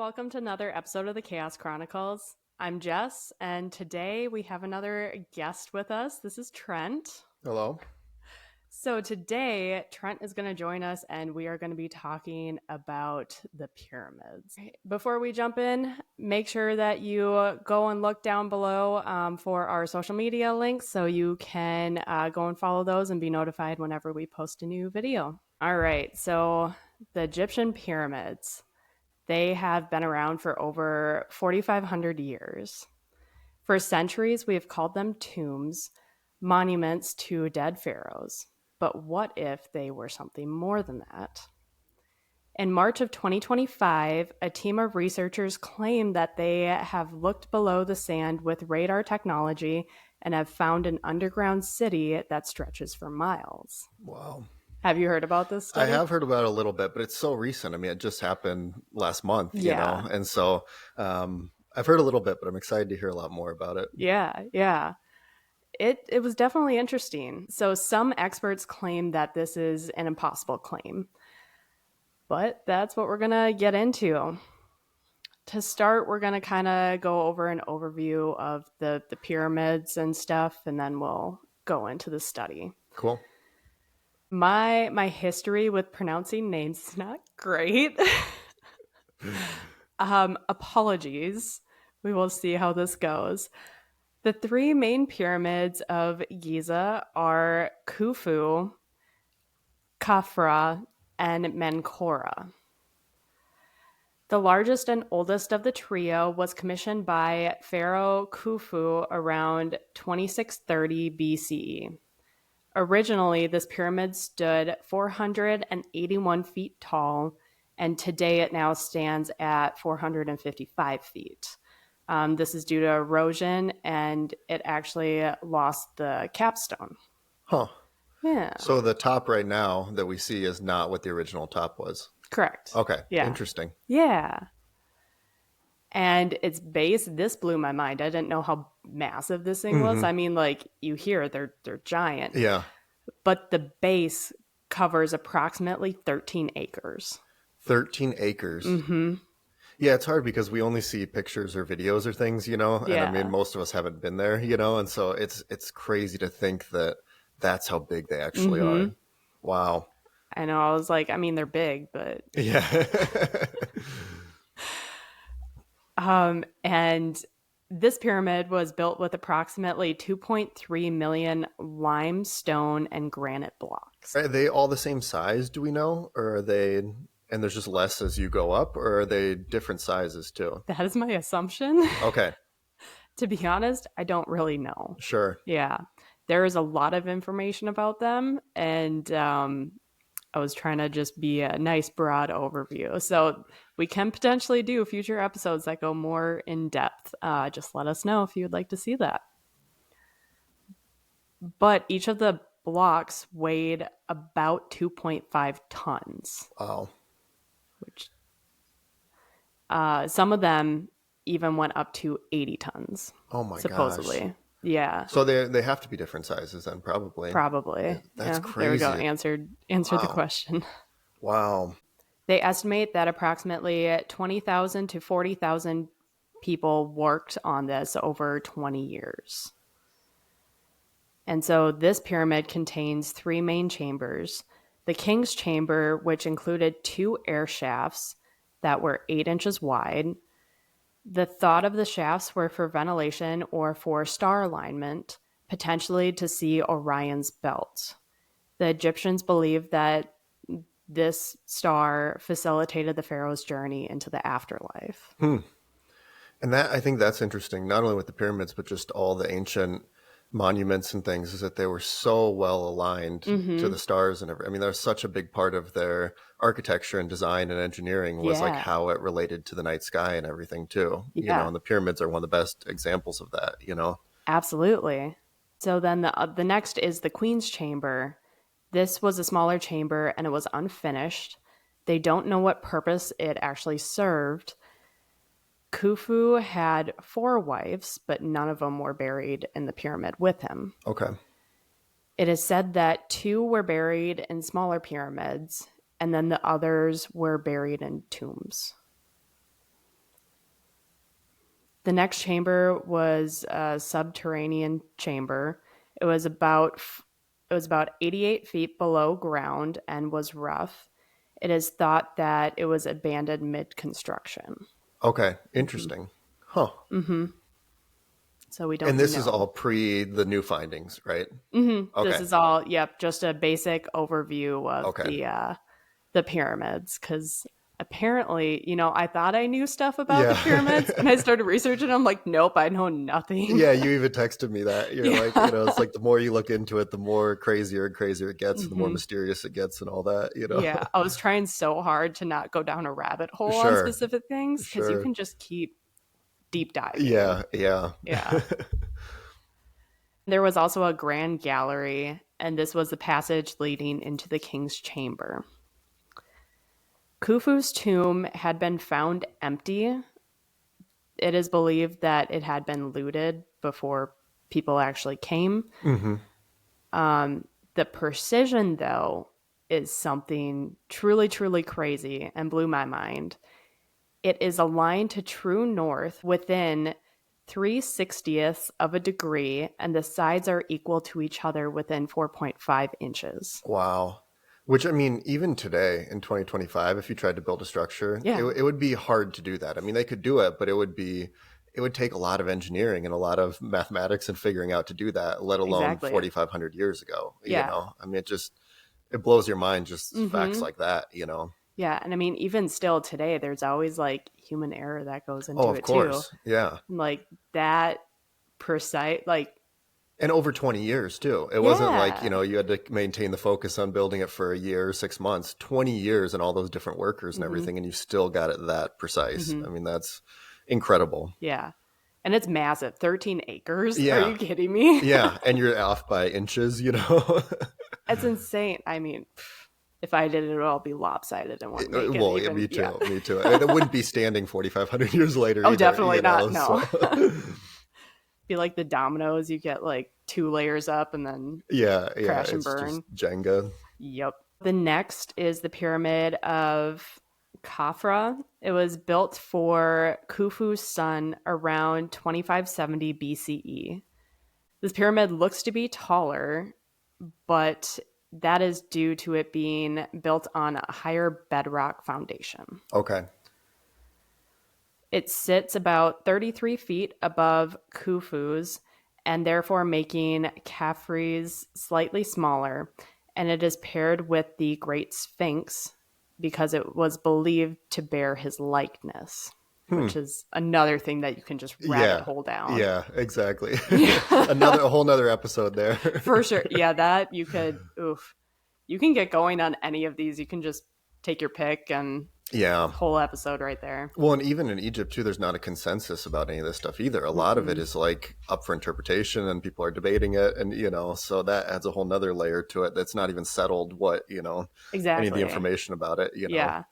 welcome to another episode of the Chaos Chronicles. I'm Jess, and today we have another guest with us. This is Trent. Hello. So today, Trent is going to join us, and we are going to be talking about the pyramids. Before we jump in, make sure that you go and look down below for our social media links so you can go and follow those and be notified whenever we post a new video. All right, so the Egyptian pyramids. They have been around for over 4,500 years. For centuries, we have called them tombs, monuments to dead pharaohs. But what if they were something more than that? In March of 2025, a team of researchers claimed that they have looked below the sand with radar technology and have found an underground city that stretches for miles. Wow. Have you heard about this study? I have heard about it a little bit, but it's so recent. I mean, it just happened last month, you know? And so I've heard a little bit, but I'm excited to hear a lot more about it. Yeah. It was definitely interesting. So some experts claim that this is an impossible claim, but that's what we're going to get into. To start, we're going to kind of go over an overview of the pyramids and stuff, and then we'll go into the study. Cool. My history with pronouncing names is not great. Apologies. We will see how this goes. The three main pyramids of Giza are Khufu, Khafra, and Menkora. The largest and oldest of the trio was commissioned by Pharaoh Khufu around 2630 BCE. Originally, this pyramid stood 481 feet tall, and today it now stands at 455 feet. This is due to erosion, and it actually lost the capstone. Huh. Yeah. So the top right now that we see is not what the original top was. Correct. Okay. Yeah. Interesting. Yeah. And its base, this blew my mind. I didn't know how massive this thing was. I mean, like, you hear they're giant. Yeah. But the base covers approximately 13 acres. 13 acres. Mm-hmm. Yeah, it's hard because we only see pictures or videos or things, you know, and I mean, most of us haven't been there, you know, and so it's crazy to think that that's how big they actually are. Wow. I know. I was like, I mean, they're big, but yeah. And this pyramid was built with approximately 2.3 million limestone and granite blocks. Are they all the same size, do we know? Or are they, and there's just less as you go up, or are they different sizes too? That is my assumption. Okay. To be honest, I don't really know. Sure. Yeah. There is a lot of information about them, and I was trying to just be a nice broad overview. So we can potentially do future episodes that go more in depth. Just let us know if you would like to see that. But each of the blocks weighed about 2.5 tons. Wow. Which some of them even went up to 80 tons. Oh my supposedly. gosh. Yeah. So they have to be different sizes then, probably. Probably. That's crazy. There we go. Answered the question. Wow. They estimate that approximately 20,000 to 40,000 people worked on this over 20 years. And so this pyramid contains three main chambers. The king's chamber, which included 2 air shafts that were 8 inches wide. The thought of the shafts were for ventilation or for star alignment, potentially to see Orion's belt. The Egyptians believed that this star facilitated the pharaoh's journey into the afterlife. And I think that's interesting, not only with the pyramids, but just all the ancient monuments and things, is that they were so well aligned to the stars and everything. I mean, that was such a big part of their architecture and design and engineering was like how it related to the night sky and everything too. You know, and the pyramids are one of the best examples of that, you know? Absolutely. So then the next is the queen's chamber. This was a smaller chamber and it was unfinished. They don't know what purpose it actually served. Khufu had 4 wives, but none of them were buried in the pyramid with him. Okay. It is said that 2 were buried in smaller pyramids, and then the others were buried in tombs. The next chamber was a subterranean chamber. It was about 88 feet below ground and was rough. It is thought that it was abandoned mid-construction. Okay, interesting. Huh. So we don't And this know. is all pre the new findings, right? Mm-hmm. Okay. This is all, just a basic overview of Okay. the pyramids, because apparently, I thought I knew stuff about the Yeah. pyramids, and I started researching. I'm like, nope, I know nothing. Yeah, you even texted me that. You're like, it's like the more you look into it, the more crazier and crazier it gets, and the more mysterious it gets and all that, Yeah, I was trying so hard to not go down a rabbit hole on Sure. specific things, because you Sure. can just keep deep diving. Yeah. Yeah. There was also a grand gallery, and this was the passage leading into the king's chamber. Khufu's tomb had been found empty. It is believed that it had been looted before people actually came. The precision, though, is something truly, truly crazy and blew my mind. It is aligned to true north within 3/60ths of a degree, and the sides are equal to each other within 4.5 inches. Wow. Which, I mean, even today in 2025, if you tried to build a structure, it would be hard to do that. I mean, they could do it, but it would take a lot of engineering and a lot of mathematics and figuring out to do that, let alone 4,500 years ago. I mean, it blows your mind, just facts like that, Yeah, and I mean, even still today, there's always like human error that goes into of course. too. Yeah. Like that precise, like. And over 20 years too. It wasn't like, you had to maintain the focus on building it for a year, 6 months, 20 years and all those different workers and everything. And you still got it that precise. I mean, that's incredible. Yeah. And it's massive, 13 acres. Yeah. Are you kidding me? Yeah. And you're off by inches, It's insane. I mean, if I did it, it would all be lopsided and wouldn't make it. Well, even, me too. Me too. And it wouldn't be standing 4,500 years later. Oh, either, definitely not. No. So. Be like the dominoes. You get like 2 layers up and then crash and burn. Just Jenga. Yep. The next is the pyramid of Khafra. It was built for Khufu's son around 2570 BCE. This pyramid looks to be taller, but that is due to it being built on a higher bedrock foundation. Okay. It sits about 33 feet above Khufu's, and therefore making Khafre's slightly smaller. And it is paired with the Great Sphinx because it was believed to bear his likeness, which is another thing that you can just rabbit hole down. Yeah, exactly. A whole nother episode there. For sure. Yeah, that you could, you can get going on any of these. You can just take your pick and whole episode right there. Well, and even in Egypt too, there's not a consensus about any of this stuff either. A lot of it is like up for interpretation and people are debating it. And, so that adds a whole nother layer to it. That's not even settled what, exactly. any of the information about it, Yeah.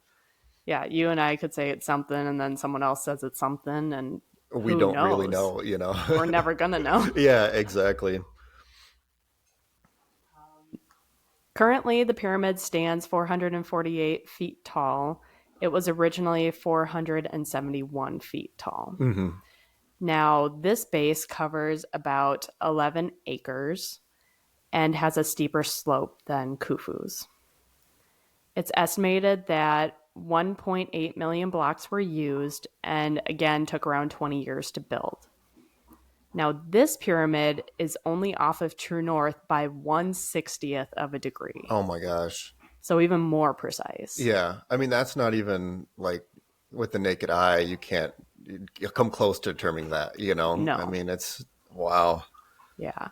Yeah. You and I could say it's something and then someone else says it's something and we don't really know, We're never going to know. Yeah, exactly. Currently, the pyramid stands 448 feet tall. It was originally 471 feet tall. Mm-hmm. Now, this base covers about 11 acres and has a steeper slope than Khufu's. It's estimated that 1.8 million blocks were used and again took around 20 years to build. Now, this pyramid is only off of true north by 1/60th of a degree. Oh my gosh. So even more precise. Yeah. I mean, that's not even like with the naked eye, you can't come close to determining that, No. I mean, it's wow. Yeah.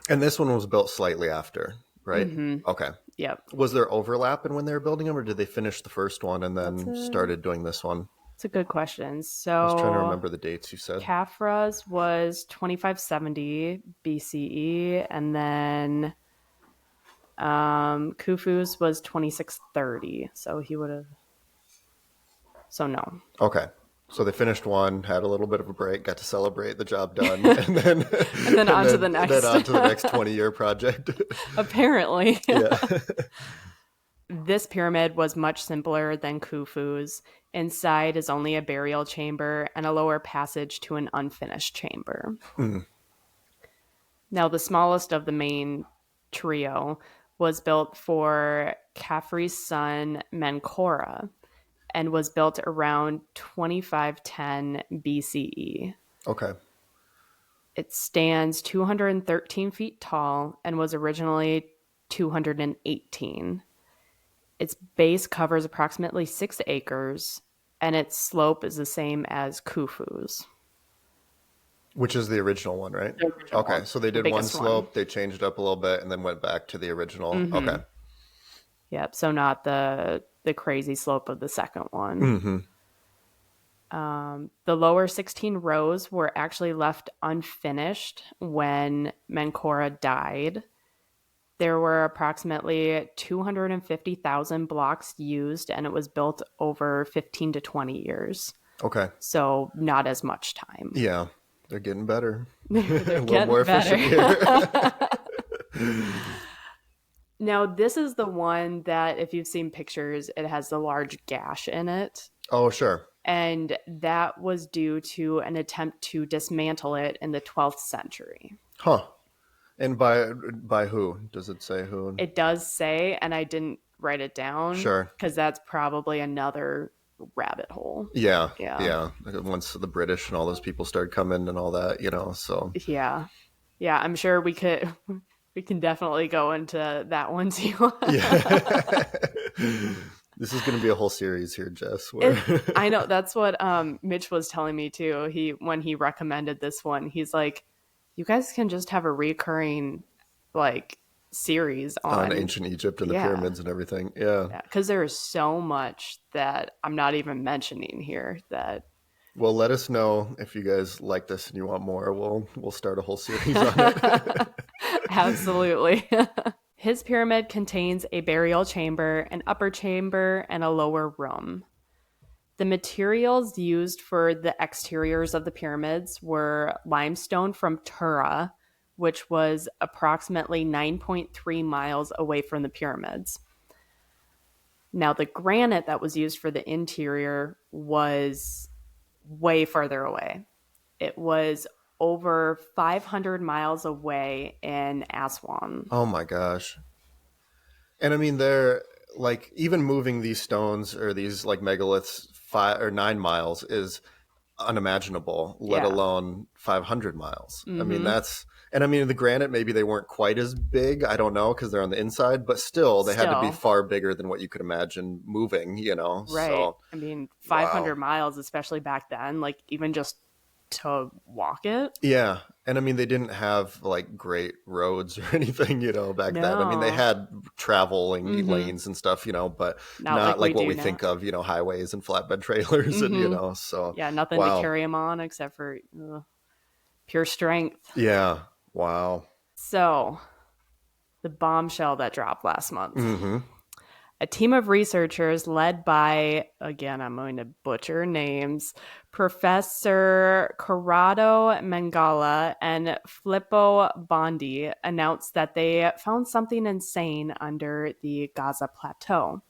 And this one was built slightly after, right? Mm-hmm. Okay. Yep. Was there overlap in when they were building them or did they finish the first one and then started doing this one? It's a good question. So I was trying to remember the dates you said. Khafra's was 2570 BCE, and then Khufu's was 2630. So he would have. So no. Okay. So they finished one, had a little bit of a break, got to celebrate the job done, and then on to the next. Then on to the next 20-year project. Apparently. Yeah. This pyramid was much simpler than Khufu's. Inside is only a burial chamber and a lower passage to an unfinished chamber. Mm. Now, the smallest of the main trio was built for Khafre's son Menkora and was built around 2510 BCE. Okay. It stands 213 feet tall and was originally 218. Its base covers approximately 6 acres, and its slope is the same as Khufu's. Which is the original one, right? The original Okay, one, so they the did one biggest slope, one. they changed it up a little bit, and then went back to the original. Mm-hmm. Okay. Yep, so not the crazy slope of the second one. Mm-hmm. The lower 16 rows were actually left unfinished when Menkora died. There were approximately 250,000 blocks used, and it was built over 15 to 20 years. Okay. So not as much time. Yeah, they're getting better. They're A little more efficient here. Now, this is the one that, if you've seen pictures, it has the large gash in it. Oh, sure. And that was due to an attempt to dismantle it in the 12th century. Huh. And by who? Does it say who? It does say, and I didn't write it down. Sure. Because that's probably another rabbit hole. Yeah. Yeah. Once the British and all those people started coming and all that, so. Yeah. Yeah, I'm sure we can definitely go into that one too. Yeah. This is going to be a whole series here, Jess. I know, that's what Mitch was telling me too. When he recommended this one, he's like, you guys can just have a recurring like series on ancient Egypt and the pyramids and everything. Yeah. Because there is so much that I'm not even mentioning here that. Well, let us know if you guys like this and you want more. We'll start a whole series on it. Absolutely. His pyramid contains a burial chamber, an upper chamber, and a lower room. The materials used for the exteriors of the pyramids were limestone from Tura, which was approximately 9.3 miles away from the pyramids. Now, the granite that was used for the interior was way further away. It was over 500 miles away in Aswan. Oh my gosh. And I mean, they're like, even moving these stones or these like megaliths 5 or 9 miles is unimaginable, let alone 500 miles. Mm-hmm. I mean, the granite, maybe they weren't quite as big. I don't know, because they're on the inside, but still they had to be far bigger than what you could imagine moving, Right. So, I mean, 500 miles, especially back then, like even just to walk it. Yeah. And I mean, they didn't have like great roads or anything, back then. I mean, they had traveling lanes and stuff, but not like what we think of, highways and flatbed trailers and, so. Yeah, nothing to carry them on except for pure strength. Yeah. Wow. So, the bombshell that dropped last month. Mm-hmm. A team of researchers led by, again, I'm going to butcher names, Professor Corrado Mangala and Filippo Bondi announced that they found something insane under the Gaza Plateau.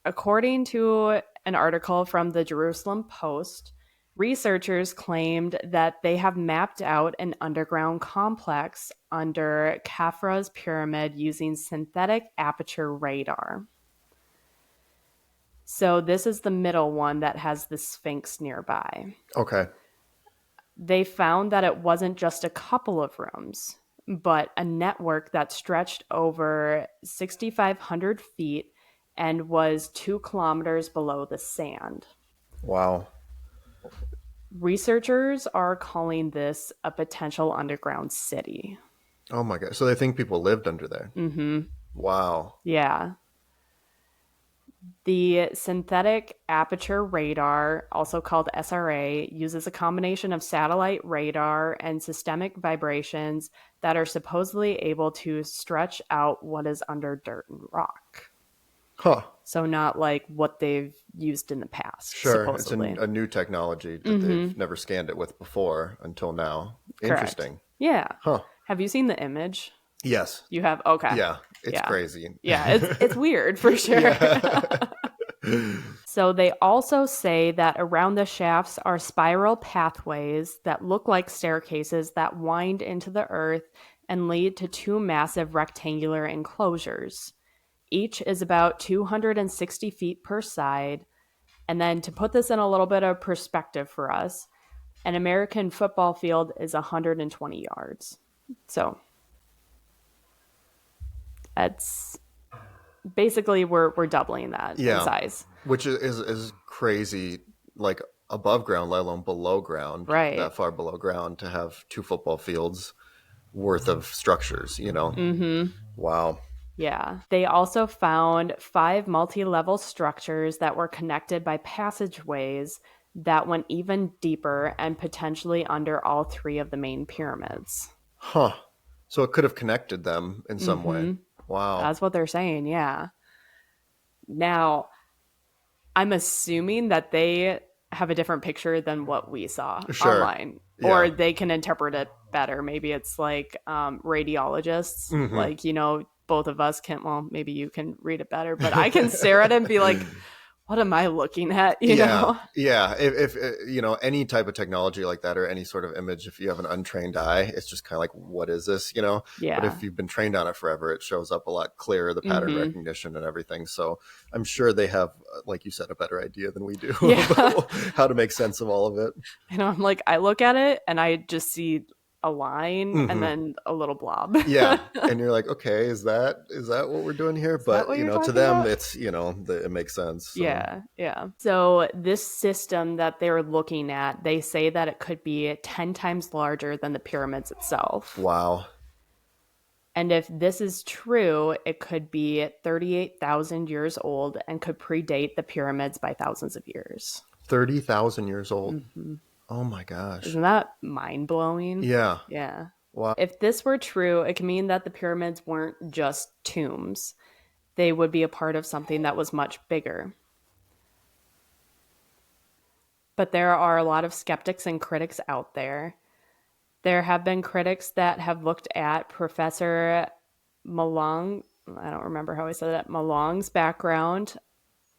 According to an article from the Jerusalem Post, researchers claimed that they have mapped out an underground complex under Khafra's pyramid using synthetic aperture radar. So this is the middle one that has the Sphinx nearby. Okay. They found that it wasn't just a couple of rooms, but a network that stretched over 6,500 feet and was 2 kilometers below the sand. Wow. Researchers are calling this a potential underground city. Oh my God. So they think people lived under there. Mm-hmm. Wow. Yeah. The synthetic aperture radar, also called SRA, uses a combination of satellite radar and systemic vibrations that are supposedly able to stretch out what is under dirt and rock. Huh. So not like what they've used in the past. Sure. Supposedly. It's a new technology that they've never scanned it with before until now. Correct. Interesting. Yeah. Huh. Have you seen the image? Yes. You have? Okay. Yeah. It's Yeah. crazy. Yeah, it's weird for sure. Yeah. So they also say that around the shafts are spiral pathways that look like staircases that wind into the earth and lead to two massive rectangular enclosures. Each is about 260 feet per side. And then to put this in a little bit of perspective for us, an American football field is 120 yards. So that's basically we're doubling that in Yeah. size. Which is crazy, like above ground, let alone below ground, Right. that far below ground to have two football fields worth of structures, you know? Mm-hmm. Wow. Yeah. They also found 5 multi-level structures that were connected by passageways that went even deeper and potentially under all 3 of the main pyramids. Huh. So it could have connected them in some way. Mm-hmm. Wow. That's what they're saying, yeah. Now, I'm assuming that they have a different picture than what we saw Sure. online, or Yeah. they can interpret it better. Maybe it's like radiologists, Mm-hmm. like, both of us can, well, maybe you can read it better, but I can stare at it and be like, what am I looking at, Yeah, yeah. If any type of technology like that or any sort of image, if you have an untrained eye, it's just kind of like, what is this? But Yeah. if you've been trained on it forever, it shows up a lot clearer, the pattern Mm-hmm. recognition and everything. So I'm sure they have, like you said, a better idea than we do Yeah. about how to make sense of all of it. I'm like, I look at it and I just see a line and Hmm. then a little blob. Yeah, and you're like, okay, is that what we're doing here? Is that But what you're to talking them, about? it's it makes sense. So Yeah, yeah. So this system that they're looking at, they say that it could be 10 times larger than the pyramids itself. wow, And if this is true, it could be 38,000 years old and could predate the pyramids by thousands of years. 30,000 years old. Mm-hmm. Oh my gosh. Isn't that mind-blowing? Yeah. Yeah. Wow. If this were true, it could mean that the pyramids weren't just tombs. They would be a part of something that was much bigger. But there are a lot of skeptics and critics out there. There have been critics that have looked at Professor Malong, I don't remember how I said that, Malong's background.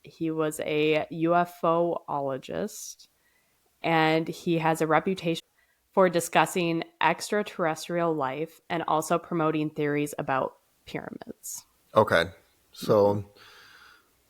He was a UFOologist, and he has a reputation for discussing extraterrestrial life and also promoting theories about pyramids. Okay. Mm-hmm.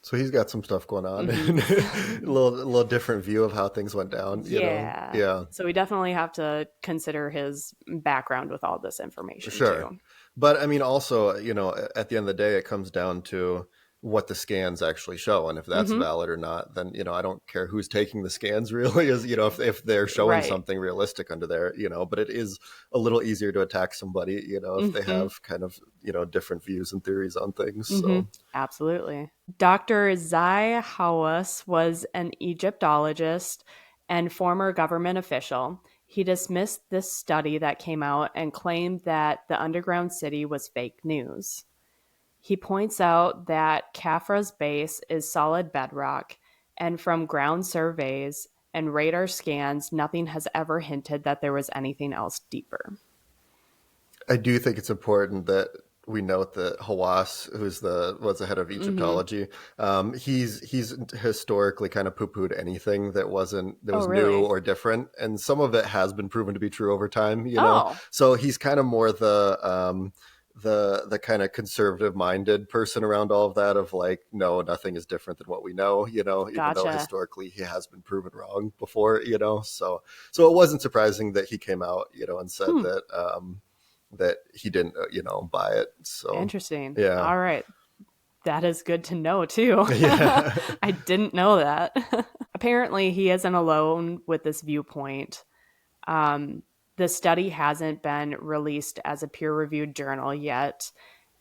So he's got some stuff going on. Mm-hmm. a little different view of how things went down. Yeah. Yeah, So we definitely have to consider his background with all this information sure. too. But I mean, also, at the end of the day, it comes down to what the scans actually show, and if that's Mm-hmm. valid or not, then I don't care who's taking the scans. Really, is if they're showing Right. something realistic under there. But it is a little easier to attack somebody, if they Mm-hmm. have kind of different views and theories on things. Mm-hmm. So Absolutely. Dr. Zai Hawass was an Egyptologist and former government official. He dismissed this study that came out and claimed that the underground city was fake news. He points out that Khafra's base is solid bedrock, and from ground surveys and radar scans, nothing has ever hinted that there was anything else deeper. I do think it's important that we note that Hawass, who's was the head of Mm-hmm. Egyptology, he's historically kind of poo-pooed anything that was Oh, new really? or different, and some of it has been proven to be true over time. Oh, So he's kind of more the kind of conservative minded person around all of that, of like, no, nothing is different than what we know. Even though gotcha. historically he has been proven wrong before. So it wasn't surprising that he came out and said Hmm. that he didn't, buy it. So, Interesting. yeah. All right. That is good to know, too. Yeah. I didn't know that. Apparently, he isn't alone with this viewpoint. The study hasn't been released as a peer-reviewed journal yet,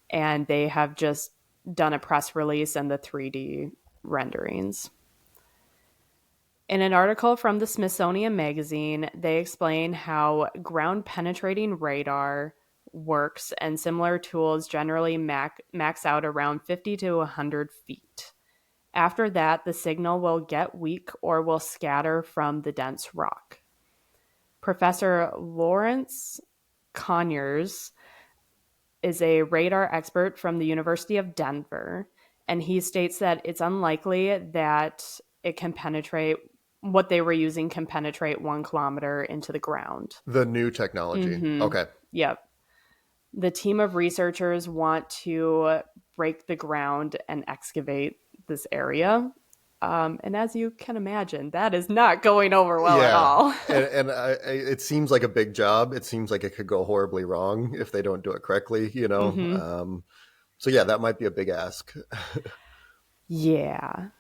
and they have just done a press release and the 3D renderings. In an article from the Smithsonian Magazine, they explain how ground penetrating radar works, and similar tools generally max out around 50 to 100 feet. After that, the signal will get weak or will scatter from the dense rock. Professor Lawrence Conyers is a radar expert from the University of Denver, and he states that it's unlikely that it can penetrate, what they were using can penetrate 1 kilometer into the ground. The new technology. Mm-hmm. Okay. Yep. The team of researchers want to break the ground and excavate this area. And as you can imagine, that is not going over well at all. and it seems like a big job. It seems like it could go horribly wrong if they don't do it correctly, you know? Mm-hmm. So yeah, that might be a big ask. Yeah.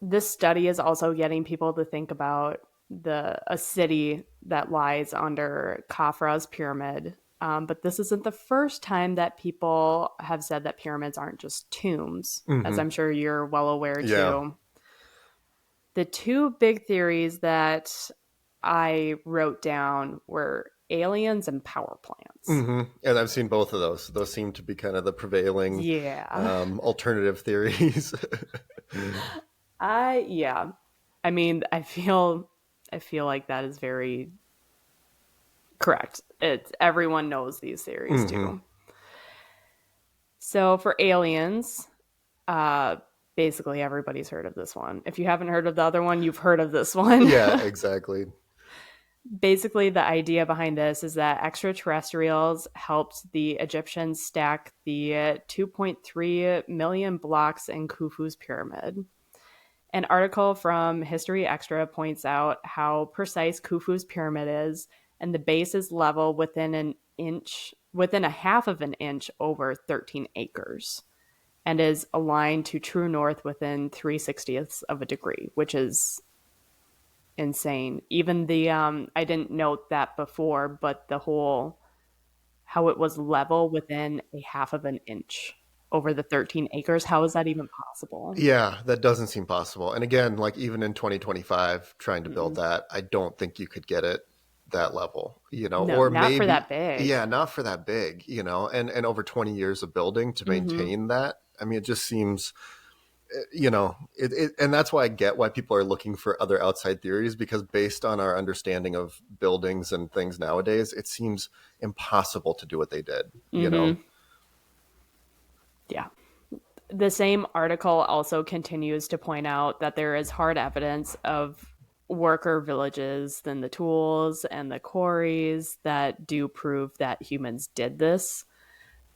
This study is also getting people to think about a city that lies under Khafra's pyramid. But this isn't the first time that people have said that pyramids aren't just tombs, as I'm sure you're well aware too. The 2 big theories that I wrote down were aliens and power plants. And I've seen both of those. Those seem to be kind of the prevailing alternative theories. I mean, I feel like that is very correct. Everyone knows these theories too. So for aliens, basically everybody's heard of this one. If you haven't heard of the other one, you've heard of this one. Yeah, exactly. Basically, the idea behind this is that extraterrestrials helped the Egyptians stack the 2.3 million blocks in Khufu's pyramid. An article from History Extra points out how precise Khufu's pyramid is, and the base is level within a half of an inch over 13 acres, and is aligned to true north within 3/60ths of a degree, which is insane. Even the I didn't note that before, but the whole how it was level within a half of an inch over the 13 acres. How is that even possible? Yeah, that doesn't seem possible. And again, like even in 2025, trying to build that, I don't think you could get it that level, you know, No, or not maybe for that big. Yeah, not for that big, you know, and over 20 years of building to maintain that. I mean, it just seems, you know, and that's why I get why people are looking for other outside theories, because based on our understanding of buildings and things nowadays, it seems impossible to do what they did, you know? Yeah. The same article also continues to point out that there is hard evidence of worker villages than the tools and the quarries that do prove that humans did this.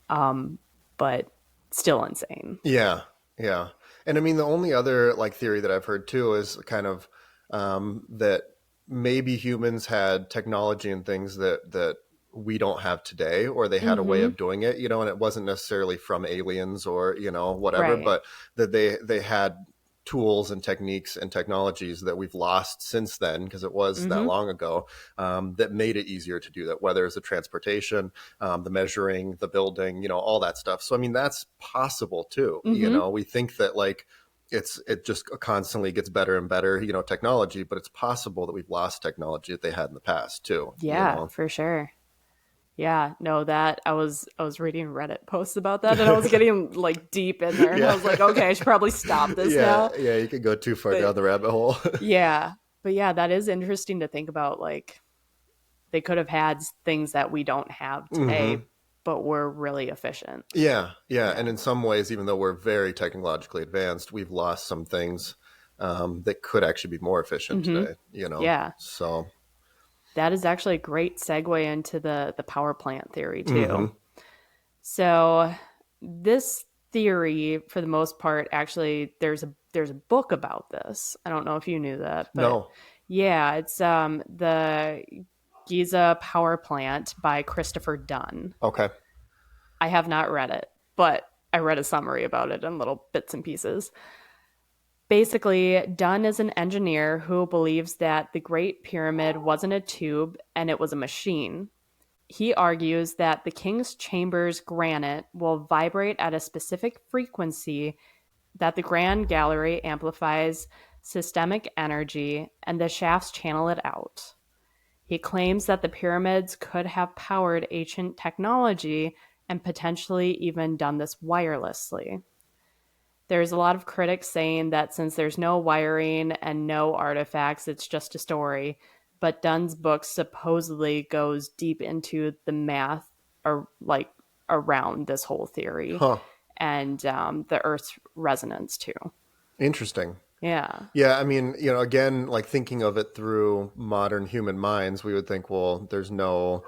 But still insane. Yeah. And I mean, the only other like theory that I've heard too is kind of that maybe humans had technology and things that we don't have today, or they had a way of doing it, you know, and it wasn't necessarily from aliens or, you know, whatever, but that they had tools and techniques and technologies that we've lost since then, because it was that long ago, that made it easier to do that, whether it's the transportation, the measuring, the building, you know, all that stuff. So, I mean, that's possible too. You know, we think that like it just constantly gets better and better, you know, technology, but it's possible that we've lost technology that they had in the past too. Yeah, you know? for sure. Yeah, no, that I was reading Reddit posts about that, and I was getting like deep in there, and I was like, okay, I should probably stop this now. Yeah, you could go too far down the rabbit hole. Yeah, but yeah, that is interesting to think about. Like, they could have had things that we don't have today, but we're really efficient. Yeah, and in some ways, even though we're very technologically advanced, we've lost some things that could actually be more efficient today. You know, Yeah. So that is actually a great segue into the power plant theory too. So this theory, for the most part, actually there's a book about this. I don't know if you knew that, but no. Yeah, it's the Giza power plant by Christopher Dunn. Okay. I have not read it, but I read a summary about it in little bits and pieces. Basically, Dunn is an engineer who believes that the Great Pyramid wasn't a tube and it was a machine. He argues that the King's Chamber's granite will vibrate at a specific frequency, that the Grand Gallery amplifies systemic energy, and the shafts channel it out. He claims that the pyramids could have powered ancient technology and potentially even done this wirelessly. There's a lot of critics saying that since there's no wiring and no artifacts, it's just a story. But Dunn's book supposedly goes deep into the math, or like around this whole theory Huh. and the Earth's resonance too. Interesting. Yeah. Yeah, I mean, again, like thinking of it through modern human minds, we would think, well, there's no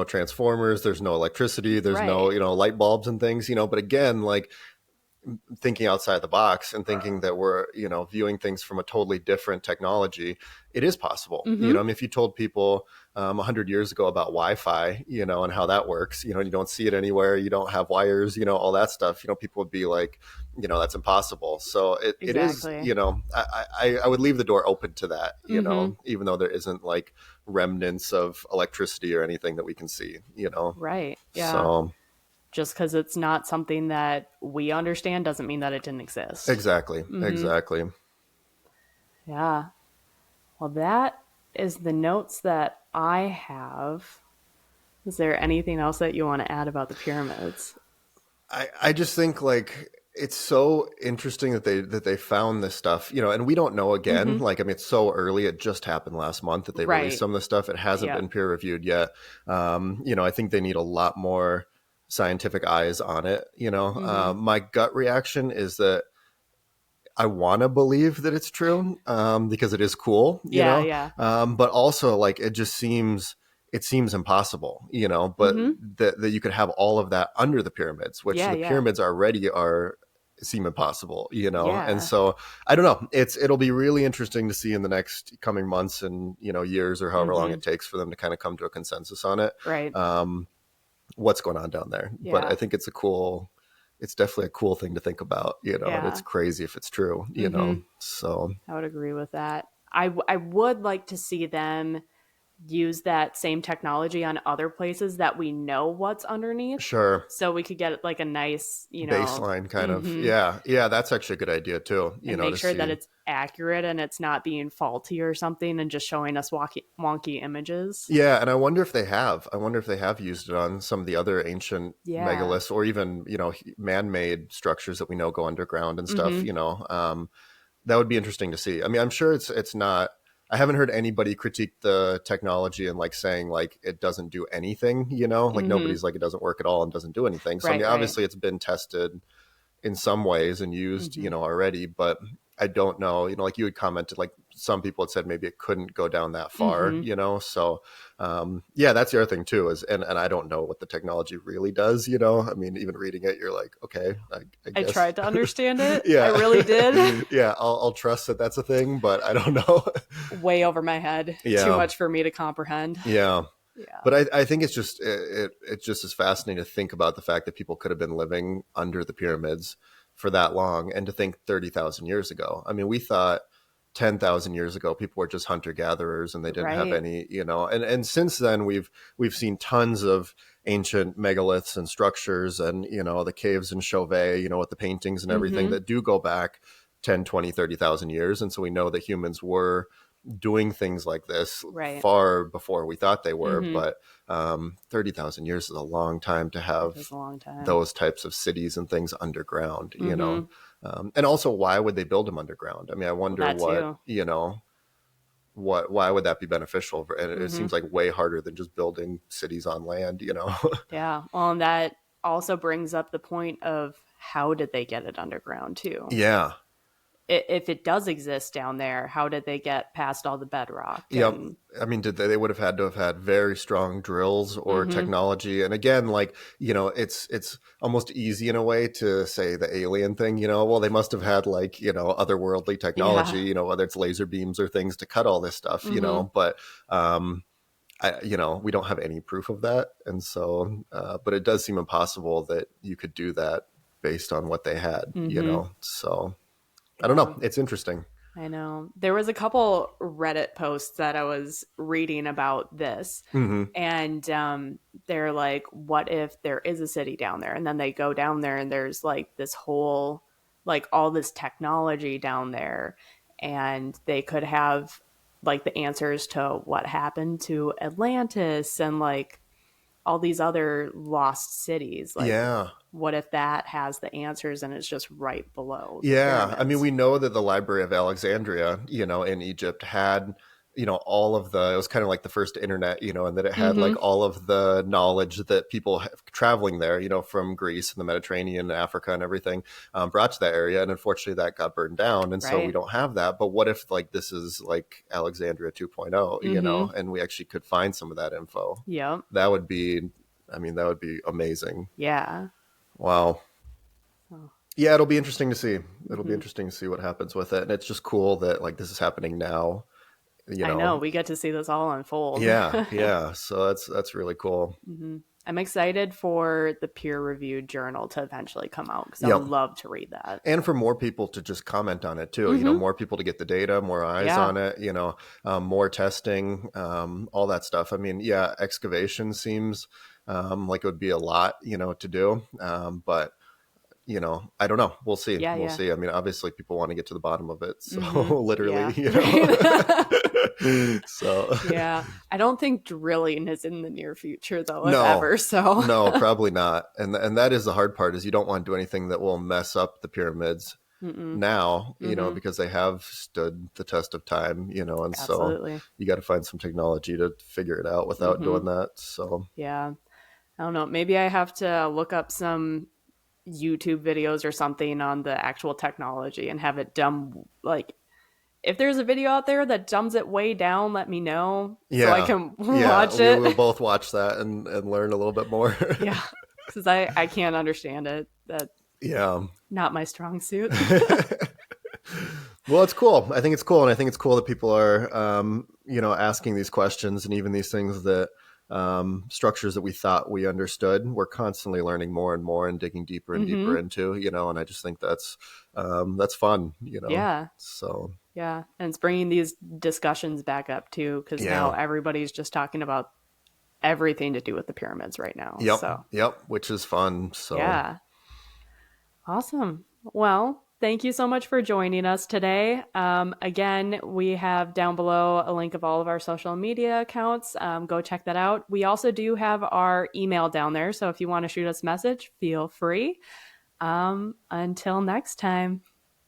transformers, there's no electricity, there's no, Right. light bulbs and things, but again, like thinking outside the box and thinking that we're viewing things from a totally different technology, it is possible. Mm-hmm. I mean, if you told people 100 years ago about Wi-Fi, and how that works, you don't see it anywhere, you don't have wires, all that stuff, people would be like, that's impossible. So it is, Exactly. I would leave the door open to that, Mm-hmm. even though there isn't like remnants of electricity or anything that we can see, Right. Yeah. so Just because it's not something that we understand doesn't mean that it didn't exist. exactly, Mm-hmm. exactly. Yeah. Well, that is the notes that I have. Is there anything else that you want to add about the pyramids? I just think like it's so interesting that they found this stuff, and we don't know again. Mm-hmm. Like, I mean, it's so early. It just happened last month that they released Right. some of the stuff. It hasn't Yeah. been peer reviewed yet. I think they need a lot more scientific eyes on it. Mm-hmm. My gut reaction is that I want to believe that it's true, because it is cool, Yeah. Yeah. but also like it seems impossible, but Mm-hmm. that you could have all of that under the pyramids, which Yeah. the Yeah. pyramids already seem impossible, and Yeah. so I don't know. It'll be really interesting to see in the next coming months and years or however long Mm-hmm. it takes for them to kind of come to a consensus on it. Right. What's going on down there. But I Yeah. think it's definitely a cool thing to think about, and it's Yeah. crazy if it's true, Mm-hmm. So I would agree with that. I would like to see them use that same technology on other places that we know what's underneath. sure. So we could get like a nice, Baseline kind of. mm-hmm, Yeah, that's actually a good idea too, and make to sure that see. it's accurate and it's not being faulty or something and just showing us wonky images. Yeah, and I wonder if they have used it on some of the other ancient Yeah. megaliths or even man-made structures that we know go underground and stuff, Mm-hmm. that would be interesting to see. I mean, I'm sure it's not. I haven't heard anybody critique the technology and like saying like it doesn't do anything, like Mm-hmm. nobody's like it doesn't work at all and doesn't do anything. So I Right, mean, right. obviously it's been tested in some ways and used, Mm-hmm. already, but I don't know, like you had commented, like some people had said maybe it couldn't go down that far, Mm-hmm. so yeah, that's the other thing too is, and I don't know what the technology really does, I mean, even reading it, you're like, okay, I I guess. tried to understand it. I Yeah. really did. Yeah, I'll trust that that's a thing, but I don't know. Way over my head. Too Yeah, much for me to comprehend. yeah. Yeah. But I think it's just it just is fascinating to think about the fact that people could have been living under the pyramids for that long, and to think 30,000 years ago. I mean, we thought 10,000 years ago people were just hunter gatherers and they didn't have Right. any, and since then we've seen tons of ancient megaliths and structures and the caves in Chauvet, with the paintings and everything Mm-hmm. that do go back 10, 20, 30,000 years, and so we know that humans were doing things like this Right. far before we thought they were. Mm-hmm. But 30,000 years is a long time to It is have a long time. those types of cities and things underground, Mm-hmm. and also, why would they build them underground? I mean, I Well, wonder that too. why would that be beneficial? And it Mm-hmm. seems like way harder than just building cities on land. Yeah. Well, and that also brings up the point of how did they get it underground too? Yeah. If it does exist down there, how did they get past all the bedrock? Yep. And I mean, they would have had to have had very strong drills or mm-hmm. technology. And again, like, it's almost easy in a way to say the alien thing, well, they must have had like, otherworldly technology, Yeah. whether it's laser beams or things to cut all this stuff, Mm-hmm. but we don't have any proof of that. And so, but it does seem impossible that you could do that based on what they had, Mm-hmm. so I don't Yeah. know. It's interesting. I know. There was a couple Reddit posts that I was reading about this, Hmm. and they're like, "What if there is a city down there?" And then they go down there, and there's like this whole, like all this technology down there, and they could have like the answers to what happened to Atlantis and like all these other lost cities. Like, Yeah. what if that has the answers and it's just right below the Yeah, I mean, pyramids? we know that the Library of Alexandria, in Egypt had, all of it was kind of like the first internet, and that it had Mm-hmm. like all of the knowledge that people traveling there, from Greece and the Mediterranean, Africa and everything, brought to that area. And unfortunately that got burned down. And so we Right. don't have that. But what if like this is like Alexandria 2.0, Mm-hmm. and we actually could find some of that info? Yep. That would be, that would be amazing. Yeah. Wow. Oh. Yeah, it'll be interesting to see. It'll be Mm-hmm. interesting to see what happens with it. And it's just cool that like this is happening now, I know, we get to see this all unfold. Yeah. So that's really cool. Mm-hmm. I'm excited for the peer-reviewed journal to eventually come out because I Yep. would love to read that. And for more people to just comment on it too, Mm-hmm. more people to get the data, more eyes Yeah. on it, more testing, all that stuff. I mean, yeah, excavation seems like it would be a lot, to do. But I don't know. We'll see. Yeah, We'll yeah. see. I mean, obviously people want to get to the bottom of it. So Mm-hmm. literally, Yeah. So Yeah. I don't think drilling is in the near future though, if no, ever. So no, probably not. And that is the hard part, is you don't want to do anything that will mess up the pyramids Mm-mm. now, Mm-hmm. because they have stood the test of time, and so Absolutely. you got to find some technology to figure it out without Mm-hmm. doing that. So Yeah. I don't know. Maybe I have to look up some YouTube videos or something on the actual technology and have it dumb. Like, if there's a video out there that dumbs it way down, let me know so I yeah, can yeah, watch we it. will both watch that and learn a little bit more. Yeah. Because I can't understand it. That Yeah. not my strong suit. Well, it's cool. I think it's cool. And I think it's cool that people are, asking these questions, and even these things that, structures that we thought we understood, we're constantly learning more and more and digging deeper and Mm-hmm. deeper into, and I just think that's fun, Yeah. so. Yeah. And it's bringing these discussions back up too, because now Yeah. everybody's just talking about everything to do with the pyramids right now. Yep. So, Yep. Which is fun. So yeah. Awesome. Well, thank you so much for joining us today. Again, we have down below a link of all of our social media accounts. Go check that out. We also do have our email down there. So if you want to shoot us a message, feel free. Until next time,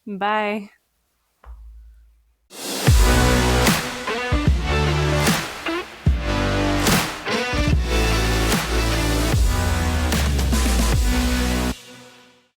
bye.